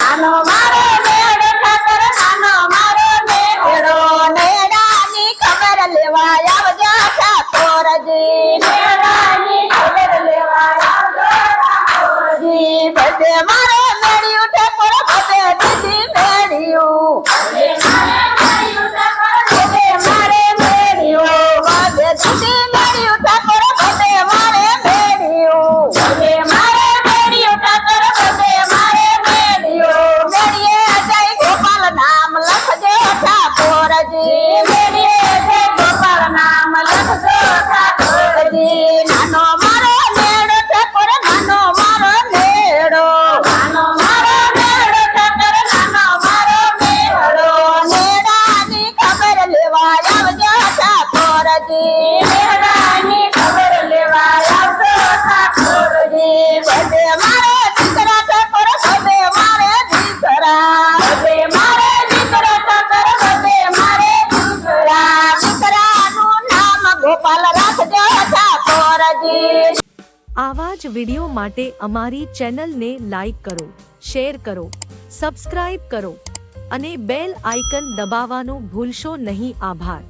નાનો મારો મેળો ઠાકર નાનો મારો મેળો નેડાની ખબર લેવા આવજો ઠાકોરજી નેડાની ખબર લેવા આવજો ઠાકોરજી બધે મારે મેળ્યું ઠાકોર બધે દીદી મેળ્યું બધે મારે મેળ્યું ઠાકોર બધે મારે મેળ્યું બધે દીદી મેળ્યું ઠાકોર બધે મારે મેળ્યું બધે મારે મેળ્યું ઠાકોર બધે મારે મેળ્યું મેળીએ જય ગોપાલ નામ લખજો ઠાકોરજી મેળીએ જય ગોપાલ નામ લખજો ઠાકોરજી નાનો મારો મેળો ઠાકોર નાનો મારો મેળો નાનો મારો મેળો ઠાકોર નાનો મારો મેળો નેડાની ખબર લેવા આવજો ઠાકોરજી નેડાની ખબર લેવા આવજો ઠાકોરજી બધે મારે દીકરા ઠાકોર બધે મારે દીકરા બધે મારે દીકરા ઠાકોર બધે મારે દીકરાનું નામ ગોપાલ રાખજો ઠાકોરજી। આવા જ વિડિયો માટે અમારી ચેનલને લાઈક કરો, શેર કરો, સબસ્ક્રાઇબ કરો અને બેલ આઇકન દબાવવાનું ભૂલશો નહીં। આભાર।